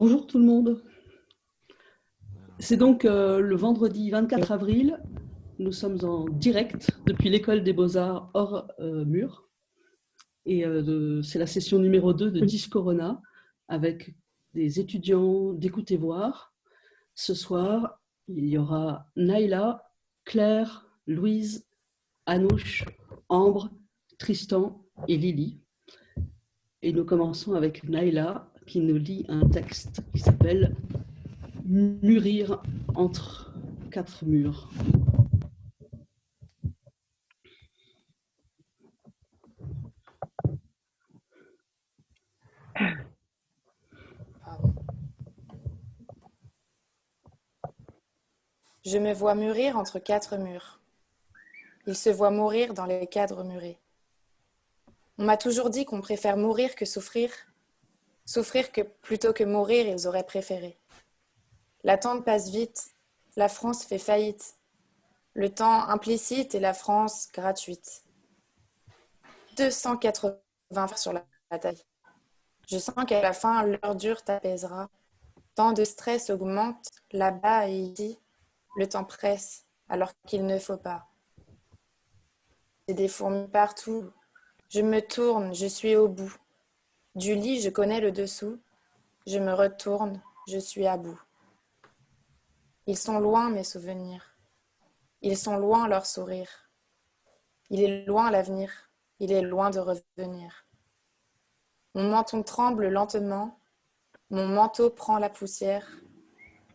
Bonjour tout le monde. C'est donc le vendredi 24 avril. Nous sommes en direct depuis l'école des Beaux-Arts hors mur. Et c'est la session numéro 2 de Discorona avec des étudiants d'Écoute et Voir. Ce soir, il y aura Naïla, Claire, Louise, Anouche, Ambre, Tristan et Lily. Et nous commençons avec Naïla qui nous lit un texte qui s'appelle Mûrir entre quatre murs. Je me vois mûrir entre quatre murs. Il se voit mourir dans les cadres murés. On m'a toujours dit qu'on préfère mourir que souffrir. Souffrir que plutôt que mourir, ils auraient préféré. L'attente passe vite, la France fait faillite. Le temps implicite et la France gratuite. 280 sur la taille. Je sens qu'à la fin, l'heure dure t'apaisera. Tant de stress augmente, là-bas et ici. Le temps presse, alors qu'il ne faut pas. J'ai des fourmis partout. Je me tourne, je suis au bout. Du lit, je connais le dessous. Je me retourne, je suis à bout. Ils sont loin, mes souvenirs. Ils sont loin, leurs sourires. Il est loin l'avenir. Il est loin de revenir. Mon menton tremble lentement. Mon manteau prend la poussière.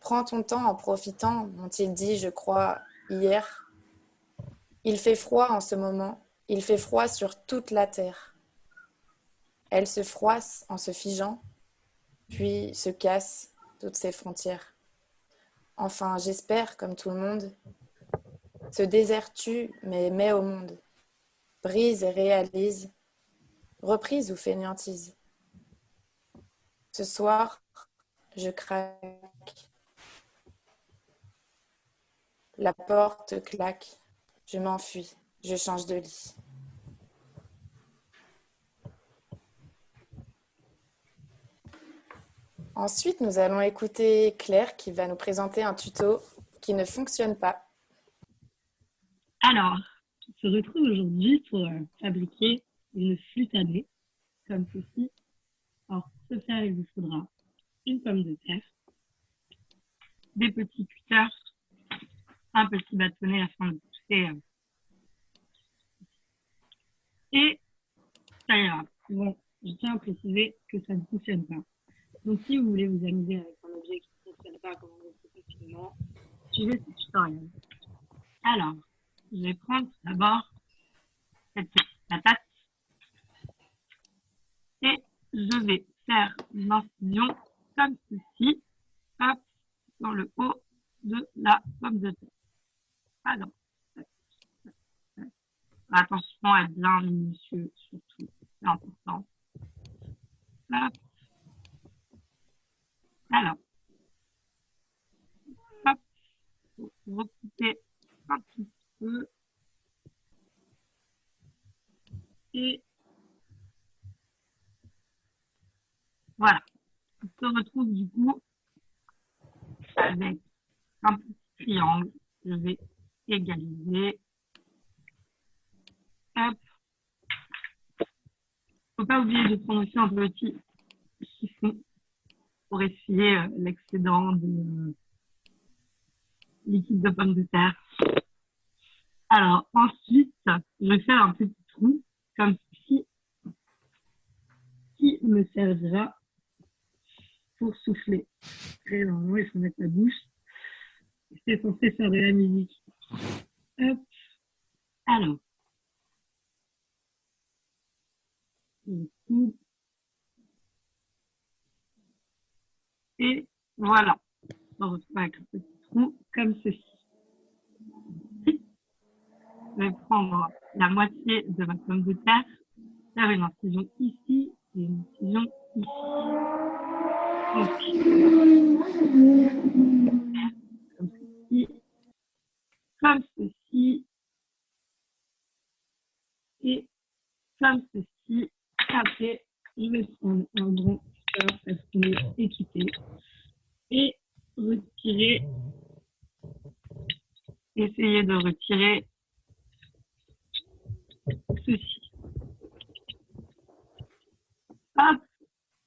Prends ton temps en profitant, m'ont-ils dit, je crois, hier. Il fait froid en ce moment. Il fait froid sur toute la terre. Elle se froisse en se figeant, puis se casse toutes ses frontières. Enfin, j'espère, comme tout le monde, ce désert tue, mais met au monde, brise et réalise, reprise ou fainéantise. Ce soir, je craque. La porte claque. Je m'enfuis. Je change de lit. Ensuite, nous allons écouter Claire qui va nous présenter un tuto qui ne fonctionne pas. Alors, on se retrouve aujourd'hui pour fabriquer une flûte à nez, comme ceci. Alors, pour ce faire, il vous faudra une pomme de terre, des petits cutters, un petit bâtonnet afin de pousser. Et ça ira. Bon, je tiens à préciser que ça ne fonctionne pas. Donc, si vous voulez vous amuser avec un objet qui ne fonctionne pas comme on le fait facilement, suivez ce tutoriel. Alors, je vais prendre d'abord cette petite patate et je vais faire une incision comme ceci, hop, dans le haut de la pomme de terre. Alors, attention à être bien minutieux, surtout, c'est important. Hop. Alors, hop, recouper un petit peu et voilà. On se retrouve du coup avec un petit triangle. Je vais égaliser. Hop. Faut pas oublier de prendre aussi un petit chiffon pour essuyer l'excédent de liquide de pomme de terre. Alors, ensuite, je vais faire un petit trou comme ceci qui me servira pour souffler. Et normalement, il faut mettre la bouche. C'est censé faire de la musique. Hop. Alors. Et voilà. On retrouve avec un petit trou comme ceci. Je vais prendre la moitié de ma pomme de terre, faire une incision ici et une incision ici. Donc, comme ceci, et comme ceci. Après, je vais prendre un grand cutter parce qu'on est équipé. et essayez de retirer ceci. Hop.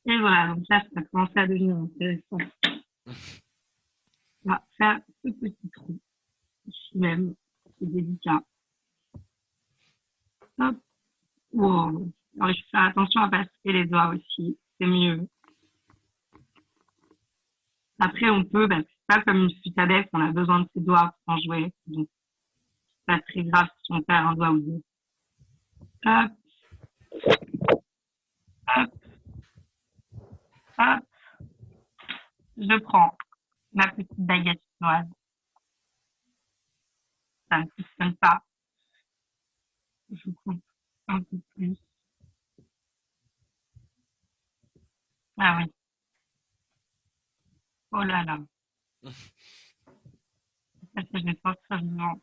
Et voilà, donc là, ça commence à devenir intéressant. On va faire ce petit trou, ici même, c'est délicat. Hop. Wow. Alors, il faut faire attention à passer les doigts aussi, c'est mieux. Après, on peut, c'est pas comme une flûte à bec, on a besoin de ses doigts pour en jouer, donc c'est pas très grave si on perd un doigt ou deux. Hop. Hop. Hop. Je prends ma petite baguette chinoise. Ça ne fonctionne pas. Je coupe un peu plus. Ah oui. Oh là là. Ça, c'est des sorties vivants.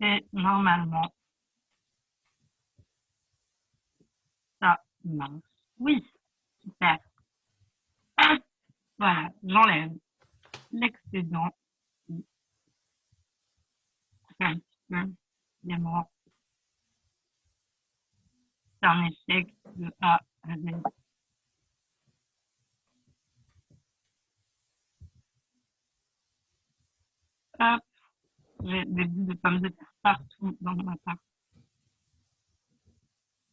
Et normalement, ça marche. Oui, super. Hop. Voilà, j'enlève l'excédent. Un petit peu, il est mort. C'est un échec de A à Z. Hop, j'ai des bouts de pommes de terre partout dans mon appart.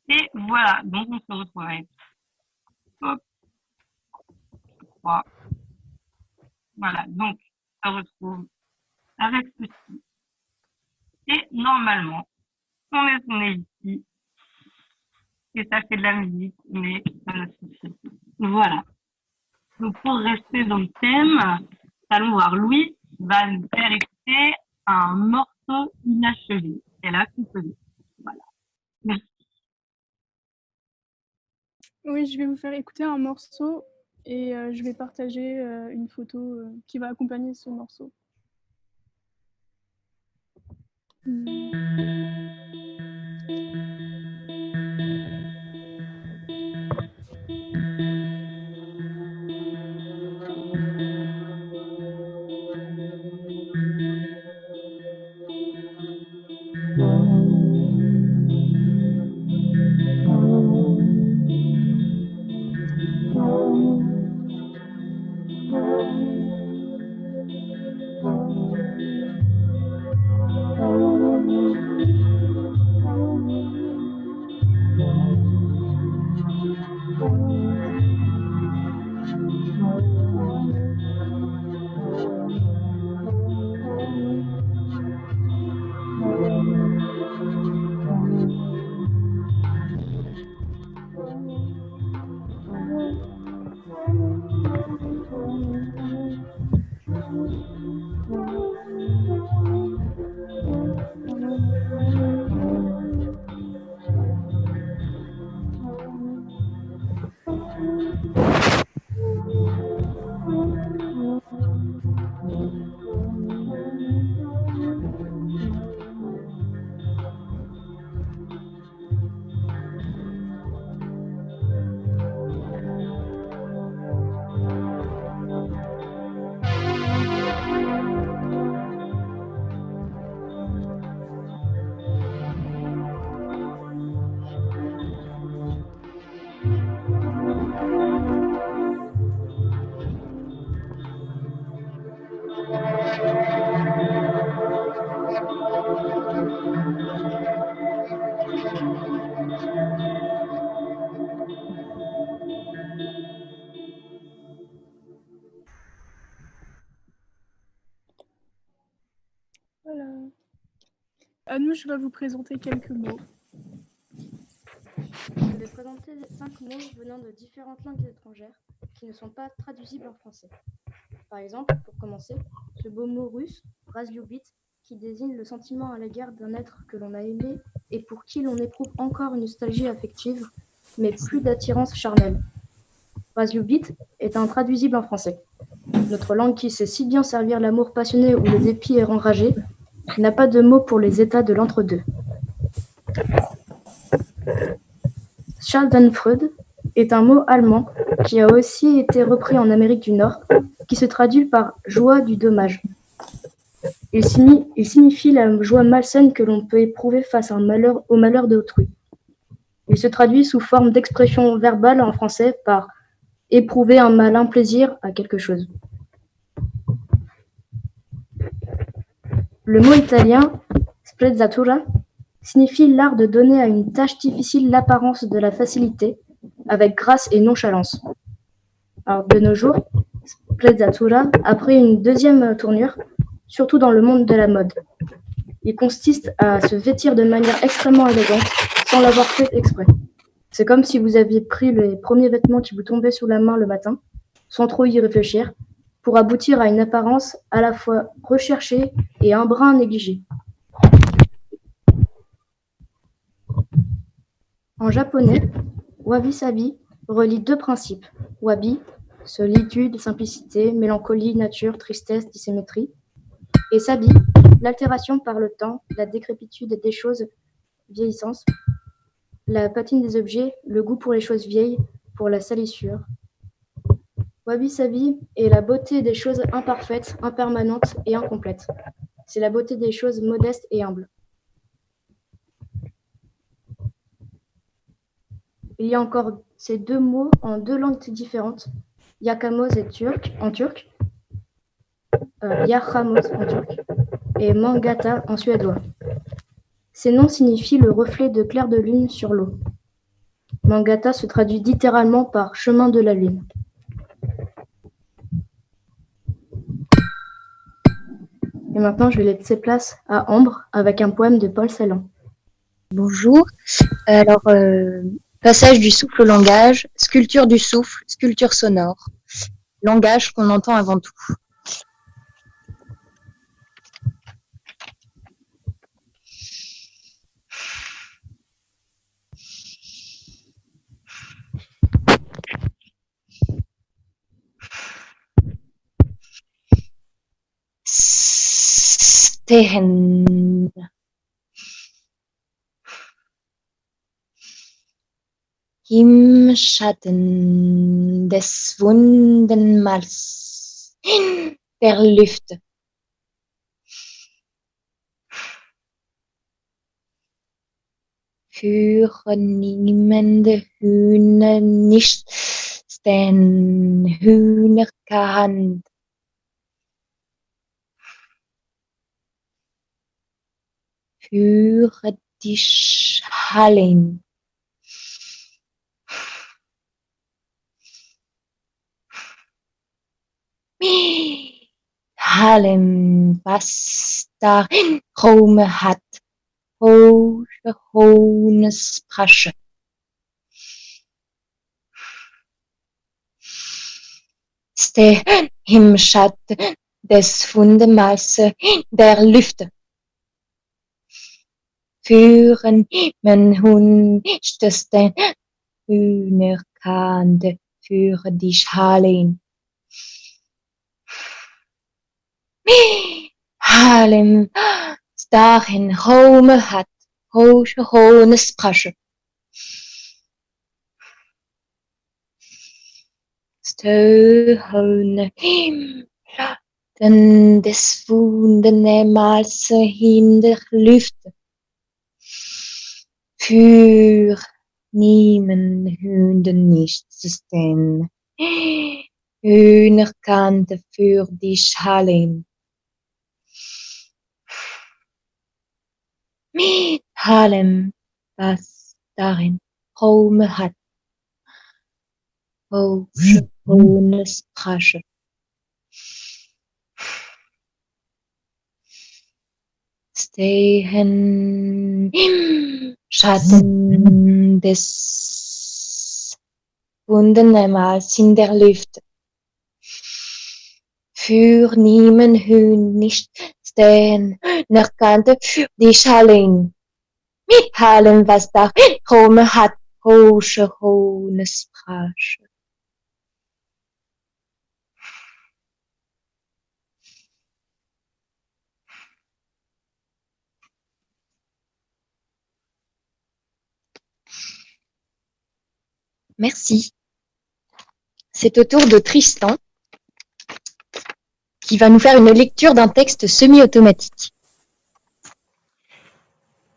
Et voilà, donc on se retrouve avec hop, 3. Voilà, donc on se retrouve avec ceci. Et normalement, on met son nez ici. Et ça fait de la musique, mais ça ne suffit. Voilà. Donc pour rester dans le thème, allons voir Louis va nous faire écouter un morceau inachevé qu'elle a composé. Voilà. Merci. Oui, je vais vous faire écouter un morceau et je vais partager une photo qui va accompagner ce morceau. Voilà. Anouche va vous présenter quelques mots. Je vais présenter 5 mots venant de différentes langues étrangères qui ne sont pas traduisibles en français. Par exemple, pour commencer, ce beau mot russe, razlyubit, qui désigne le sentiment à l'égard d'un être que l'on a aimé et pour qui l'on éprouve encore une nostalgie affective, mais plus d'attirance charnelle. Razlyubit est intraduisible en français. Notre langue qui sait si bien servir l'amour passionné ou le dépit enragé n'a pas de mot pour les états de l'entre-deux. Schadenfreude est un mot allemand qui a aussi été repris en Amérique du Nord, qui se traduit par joie du dommage. Il signifie la joie malsaine que l'on peut éprouver face au malheur d'autrui. Il se traduit sous forme d'expression verbale en français par éprouver un malin plaisir à quelque chose. Le mot italien sprezzatura signifie l'art de donner à une tâche difficile l'apparence de la facilité, avec grâce et nonchalance. Alors, de nos jours, sprezzatura a pris une deuxième tournure, surtout dans le monde de la mode. Il consiste à se vêtir de manière extrêmement élégante, sans l'avoir fait exprès. C'est comme si vous aviez pris les premiers vêtements qui vous tombaient sous la main le matin, sans trop y réfléchir, pour aboutir à une apparence à la fois recherchée et un brin négligée. En japonais, wabi-sabi relie deux principes. Wabi, solitude, simplicité, mélancolie, nature, tristesse, dissymétrie. Et sabi, l'altération par le temps, la décrépitude des choses, vieillissance, la patine des objets, le goût pour les choses vieilles, pour la salissure. Wabi-sabi est la beauté des choses imparfaites, impermanentes et incomplètes. C'est la beauté des choses modestes et humbles. Il y a encore ces deux mots en deux langues différentes. Yakamoz est en turc, Yachamoz en turc et Mangata en suédois. Ces noms signifient le reflet de clair de lune sur l'eau. Mangata se traduit littéralement par chemin de la lune. Et maintenant, je vais laisser place à Ambre avec un poème de Paul Celan. Bonjour. Alors, passage du souffle au langage, sculpture du souffle, sculpture sonore. Langage qu'on entend avant tout. Stehen. Im Schatten des wunden Mals der Lüfte. Für niemende Hühner nicht den Hühner gehandelt. Für die Hallen. Hallen, was darin Raum hat, hohes Prasche. Stehen im Schatten des Wundemals der Lüfte. Führen men hundesten Hühnerkante für die Hallen. Hallen, darin Raum hat, hohes Prasche. Stehen im Schatten des Wundemals in der Lüfte. Für niemand Hunden nichts denn Hühnerkante für die Hallen. Mit allem, was darin Raum hat, hohes Prasche. Stehen im Schatten des Wundemals in der Lüfte. Für niemand Hühn nicht stehen, Hühnerkante für die Hallen. Mit allem, was darin Raum hat, hohes Prasche. Merci. c'est au tour de Tristan qui va nous faire une lecture d'un texte semi-automatique.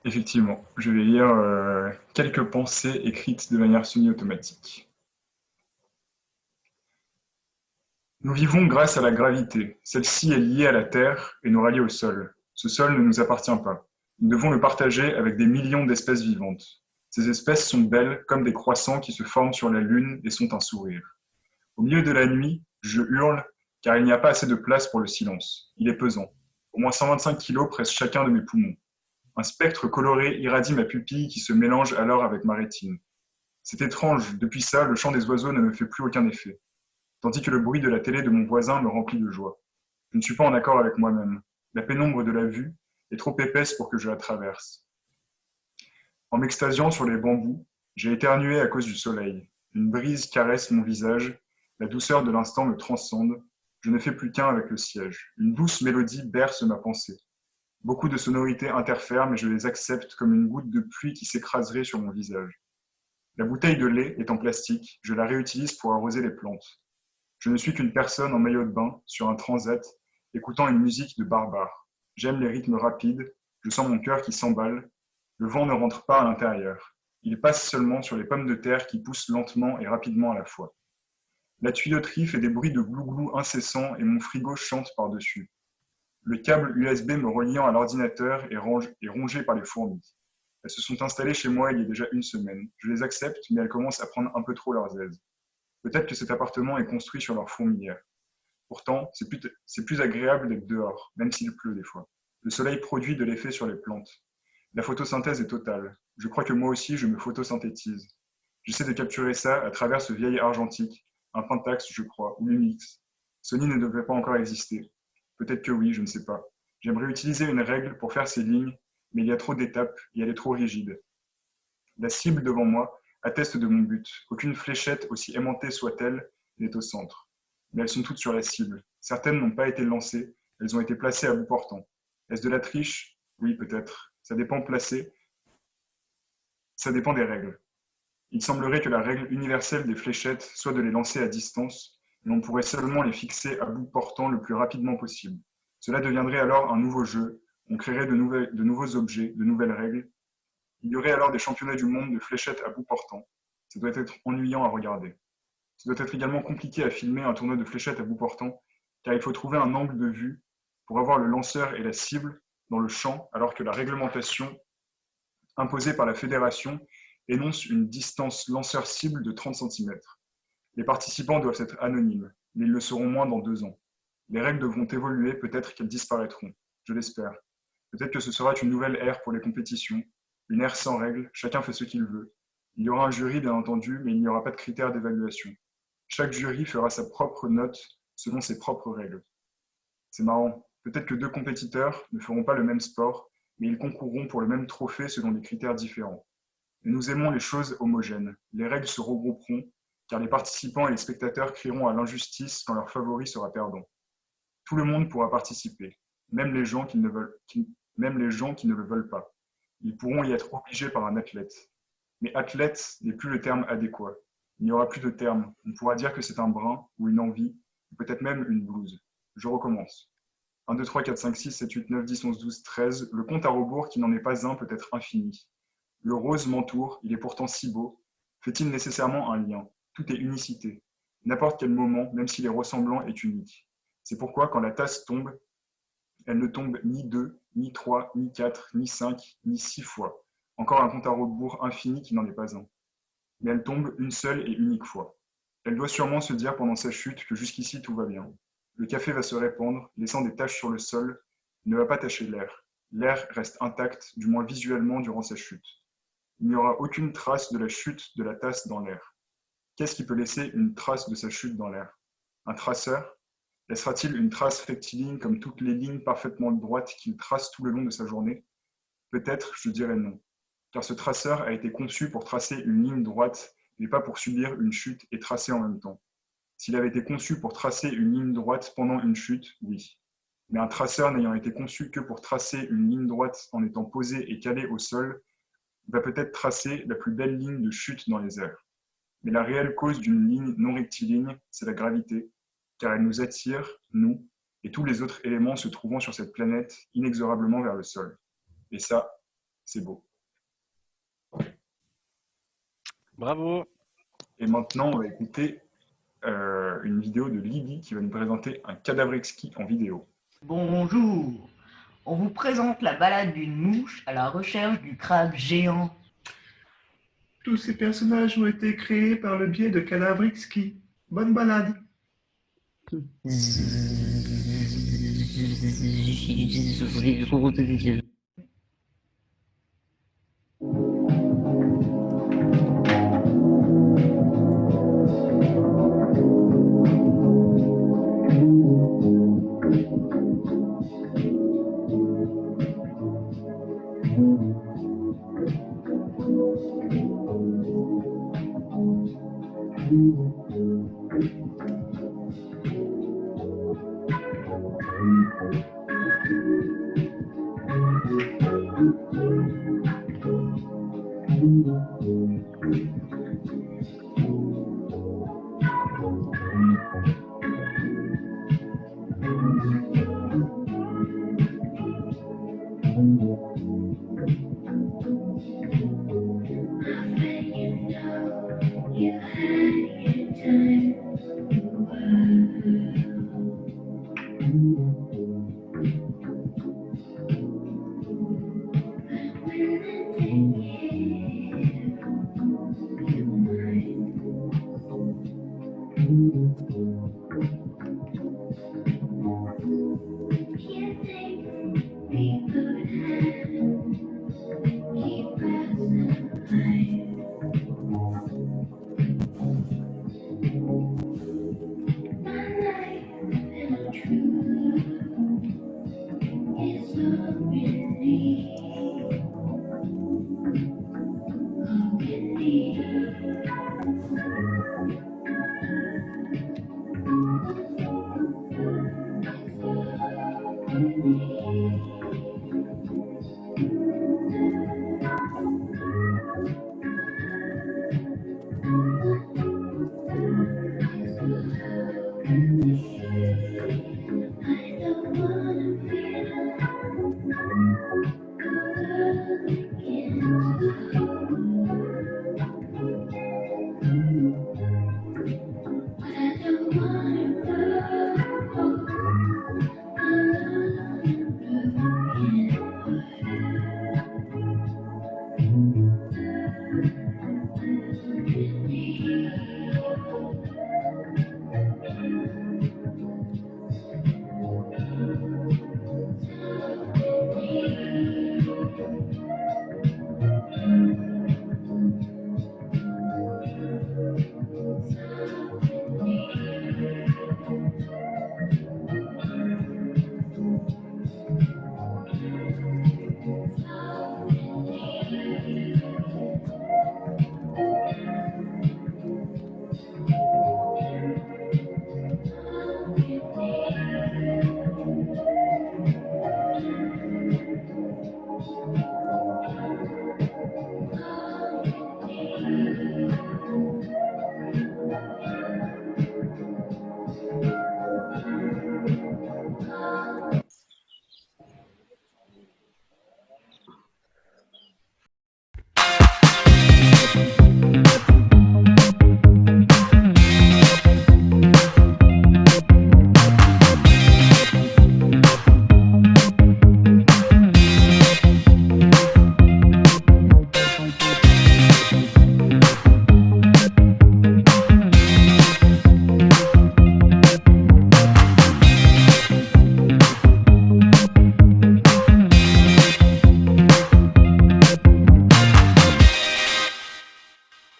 Effectivement, je vais lire quelques pensées écrites de manière semi-automatique. Nous vivons grâce à la gravité. Celle-ci est liée à la Terre et nous relie au sol. Ce sol ne nous appartient pas. Nous devons le partager avec des millions d'espèces vivantes. Ces espèces sont belles comme des croissants qui se forment sur la Lune et sont un sourire. Au milieu de la nuit, je hurle car il n'y a pas assez de place pour le silence. Il est pesant. Au moins 125 kilos pressent chacun de mes poumons. Un spectre coloré irradie ma pupille qui se mélange alors avec ma rétine. C'est étrange, depuis ça, le chant des oiseaux ne me fait plus aucun effet. Tandis que le bruit de la télé de mon voisin me remplit de joie. Je ne suis pas en accord avec moi-même. La pénombre de la vue est trop épaisse pour que je la traverse. En m'extasiant sur les bambous, j'ai éternué à cause du soleil. Une brise caresse mon visage, la douceur de l'instant me transcende. Je ne fais plus qu'un avec le siège. Une douce mélodie berce ma pensée. Beaucoup de sonorités interfèrent, mais je les accepte comme une goutte de pluie qui s'écraserait sur mon visage. La bouteille de lait est en plastique, je la réutilise pour arroser les plantes. Je ne suis qu'une personne en maillot de bain, sur un transat, écoutant une musique de barbare. J'aime les rythmes rapides, je sens mon cœur qui s'emballe. Le vent ne rentre pas à l'intérieur. Il passe seulement sur les pommes de terre qui poussent lentement et rapidement à la fois. La tuyauterie fait des bruits de glouglou incessants et mon frigo chante par-dessus. Le câble USB me reliant à l'ordinateur est rongé par les fourmis. Elles se sont installées chez moi il y a déjà une semaine. Je les accepte, mais elles commencent à prendre un peu trop leurs aises. Peut-être que cet appartement est construit sur leur fourmilière. Pourtant, c'est plus agréable d'être dehors, même s'il pleut des fois. Le soleil produit de l'effet sur les plantes. La photosynthèse est totale. Je crois que moi aussi, je me photosynthétise. J'essaie de capturer ça à travers ce vieil argentique, un Pentax, je crois, ou Lumix. Sony ne devait pas encore exister. Peut-être que oui, je ne sais pas. J'aimerais utiliser une règle pour faire ces lignes, mais il y a trop d'étapes et elle est trop rigide. La cible devant moi atteste de mon but. Aucune fléchette, aussi aimantée soit-elle, n'est au centre. Mais elles sont toutes sur la cible. Certaines n'ont pas été lancées, elles ont été placées à bout portant. Est-ce de la triche? Oui, peut-être. Ça dépend des règles. Il semblerait que la règle universelle des fléchettes soit de les lancer à distance, mais on pourrait seulement les fixer à bout portant le plus rapidement possible. Cela deviendrait alors un nouveau jeu, on créerait de nouveaux objets, de nouvelles règles. Il y aurait alors des championnats du monde de fléchettes à bout portant. Ça doit être ennuyant à regarder. Ça doit être également compliqué à filmer un tournoi de fléchettes à bout portant, car il faut trouver un angle de vue pour avoir le lanceur et la cible dans le champ, alors que la réglementation imposée par la fédération énonce une distance lanceur-cible de 30 cm. Les participants doivent être anonymes, mais ils le seront moins dans 2 ans. Les règles devront évoluer, peut-être qu'elles disparaîtront. Je l'espère. Peut-être que ce sera une nouvelle ère pour les compétitions, une ère sans règles, chacun fait ce qu'il veut. Il y aura un jury, bien entendu, mais il n'y aura pas de critères d'évaluation. Chaque jury fera sa propre note selon ses propres règles. C'est marrant. Peut-être que 2 compétiteurs ne feront pas le même sport, mais ils concourront pour le même trophée selon des critères différents. Et nous aimons les choses homogènes. Les règles se regrouperont, car les participants et les spectateurs crieront à l'injustice quand leur favori sera perdant. Tout le monde pourra participer, même les gens qui ne le veulent pas. Ils pourront y être obligés par un athlète. Mais athlète n'est plus le terme adéquat. Il n'y aura plus de terme. On pourra dire que c'est un brin ou une envie, ou peut-être même une blouse. Je recommence. 1, 2, 3, 4, 5, 6, 7, 8, 9, 10, 11, 12, 13. Le compte à rebours qui n'en est pas un peut être infini. Le rose m'entoure, il est pourtant si beau. Fait-il nécessairement un lien? Tout est unicité. N'importe quel moment, même s'il est ressemblant, est unique. C'est pourquoi quand la tasse tombe, elle ne tombe ni 2, ni 3, ni 4, ni 5, ni 6 fois. Encore un compte à rebours infini qui n'en est pas un. Mais elle tombe une seule et unique fois. Elle doit sûrement se dire pendant sa chute que jusqu'ici tout va bien. Le café va se répandre, laissant des taches sur le sol. Il ne va pas tacher l'air. L'air reste intact, du moins visuellement, durant sa chute. Il n'y aura aucune trace de la chute de la tasse dans l'air. Qu'est-ce qui peut laisser une trace de sa chute dans l'air? Un traceur? Laissera-t-il une trace rectiligne comme toutes les lignes parfaitement droites qu'il trace tout le long de sa journée? Peut-être, je dirais non. Car ce traceur a été conçu pour tracer une ligne droite, mais pas pour subir une chute et tracer en même temps. S'il avait été conçu pour tracer une ligne droite pendant une chute, oui. Mais un traceur n'ayant été conçu que pour tracer une ligne droite en étant posé et calé au sol, va peut-être tracer la plus belle ligne de chute dans les airs. Mais la réelle cause d'une ligne non rectiligne, c'est la gravité, car elle nous attire, nous, et tous les autres éléments se trouvant sur cette planète inexorablement vers le sol. Et ça, c'est beau. Bravo. Et maintenant, on va écouter une vidéo de Lydie qui va nous présenter un cadavre exquis en vidéo. Bonjour, on vous présente la balade d'une mouche à la recherche du crabe géant. Tous ces personnages ont été créés par le biais de cadavres exquis. Bonne balade.